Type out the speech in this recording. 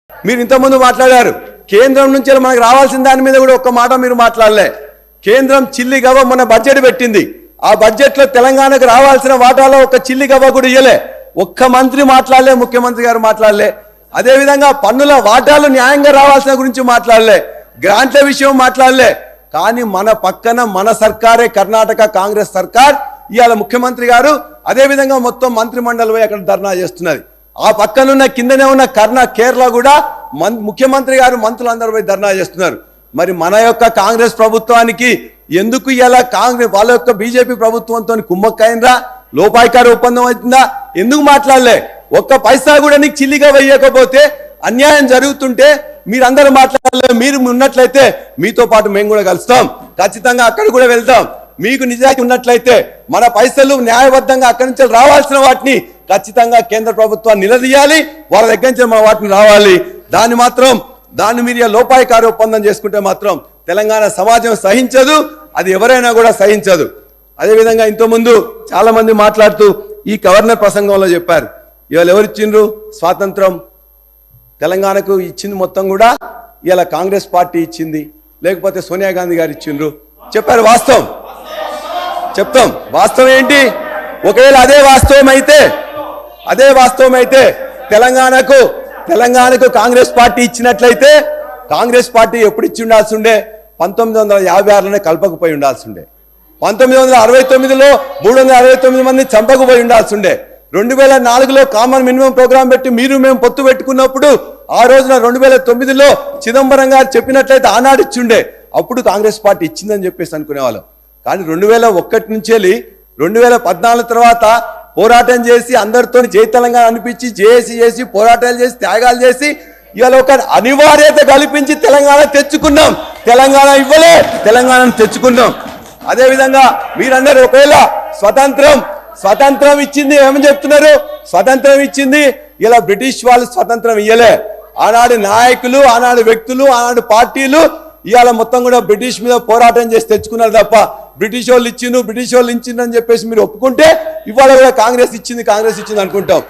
మీరు ఇంతకుముందు మాట్లాడారు కేంద్రం నుంచి మనకు రావాల్సిన దాని మీద కూడా ఒక్క మాట మీరు మాట్లాడలే. కేంద్రం చిల్లి గవ్వ మన బడ్జెట్ పెట్టింది. ఆ బడ్జెట్ లో తెలంగాణకు రావాల్సిన వాటాలో ఒక చిల్లి గవ్వ కూడా ఇయ్యలే. ఒక్క మంత్రి మాట్లాడలే, ముఖ్యమంత్రి గారు మాట్లాడలే. అదేవిధంగా పన్నుల వాటాలు న్యాయంగా రావాల్సిన గురించి మాట్లాడలే, గ్రాంట్ల విషయం మాట్లాడలే. కానీ మన పక్కన మన సర్కారే కర్ణాటక కాంగ్రెస్ సర్కార్ ఇవాళ ముఖ్యమంత్రి గారు అదేవిధంగా మొత్తం మంత్రి మండలి పోయి అక్కడ ధర్నా చేస్తున్నది. ఆ పక్కనున్న కిందనే ఉన్న కేరళ కూడా ముఖ్యమంత్రి గారు మంత్రులందరూ పోయి ధర్నా చేస్తున్నారు. మరి మన యొక్క కాంగ్రెస్ ప్రభుత్వానికి ఎందుకు ఇలా కాంగ్రెస్ వాళ్ళ యొక్క బీజేపీ ప్రభుత్వంతో కుమ్మక్కైనరా, లోపాయికార ఒప్పందం అవుతుందా? ఎందుకు మాట్లాడలే? ఒక్క పైసా కూడా నీకు చిల్లిగా వేయకపోతే అన్యాయం జరుగుతుంటే మీరందరూ మాట్లాడలే. మీరు ఉన్నట్లయితే మీతో పాటు మేము కూడా కలుస్తాం, ఖచ్చితంగా అక్కడ కూడా వెళ్తాం. మీకు నిజానికి ఉన్నట్లయితే మన పైసలు న్యాయబద్ధంగా అక్కడి నుంచి రావాల్సిన వాటిని ఖచ్చితంగా కేంద్ర ప్రభుత్వాన్ని నిలదీయాలి, వాళ్ళ దగ్గర నుంచి మన వాటిని రావాలి. దాన్ని మీరు లోపాయికార ఒప్పందం చేసుకుంటే మాత్రం తెలంగాణ సమాజం సహించదు, అది ఎవరైనా కూడా సహించదు. అదేవిధంగా ఇంతకుముందు చాలా మంది మాట్లాడుతూ ఈ గవర్నర్ ప్రసంగంలో చెప్పారు, ఇవాళ ఎవరు ఇచ్చిండ్రు స్వాతంత్రం? తెలంగాణకు ఇచ్చింది మొత్తం కూడా ఇవాళ కాంగ్రెస్ పార్టీ ఇచ్చింది, లేకపోతే సోనియా గాంధీ గారు ఇచ్చిండ్రు చెప్పారు. వాస్తవం చెప్తాం. వాస్తవం ఏంటి? ఒకవేళ అదే వాస్తవం అయితే తెలంగాణకు కాంగ్రెస్ పార్టీ ఇచ్చినట్లయితే కాంగ్రెస్ పార్టీ ఎప్పుడు ఇచ్చి ఉండాల్సి ఉండే? 1956లోనే కలపకపోయి ఉండాల్సి ఉండే. 1969లో 369 మంది చంపకపోయి ఉండాల్సి ఉండే. 2004లో కామన్ మినిమం ప్రోగ్రాం పెట్టి మీరు మేము పొత్తు పెట్టుకున్నప్పుడు ఆ రోజున 2009లో చిదంబరం గారు చెప్పినట్లయితే ఆనాడు ఇచ్చిండే, అప్పుడు కాంగ్రెస్ పార్టీ ఇచ్చిందని చెప్పేసి అనుకునేవాళ్ళం. కానీ 2001 నుంచి 2014 తర్వాత పోరాటం చేసి అందరితో జై తెలంగాణ అనిపించి చేసి పోరాటాలు చేసి త్యాగాలు చేసి ఇవాళ ఒక అనివార్యత కల్పించి తెలంగాణ తెచ్చుకున్నాం. తెలంగాణ ఇవ్వలే, తెలంగాణను తెచ్చుకున్నాం. అదేవిధంగా మీరందరూ ఒకవేళ స్వతంత్రం ఇచ్చింది ఏమని చెప్తున్నారు? స్వతంత్రం ఇచ్చింది ఇలా బ్రిటిష్ వాళ్ళు స్వతంత్రం ఇయ్యలే. ఆనాడు నాయకులు, ఆనాడు వ్యక్తులు, ఆనాడు పార్టీలు ఇవాళ మొత్తం కూడా బ్రిటిష్ మీద పోరాటం చేసి తెచ్చుకున్నారు తప్ప బ్రిటిష్ వాళ్ళు ఇచ్చిండ్రు అని చెప్పేసి మీరు ఒప్పుకుంటే ఇవాళ కూడా కాంగ్రెస్ ఇచ్చింది అనుకుంటాం.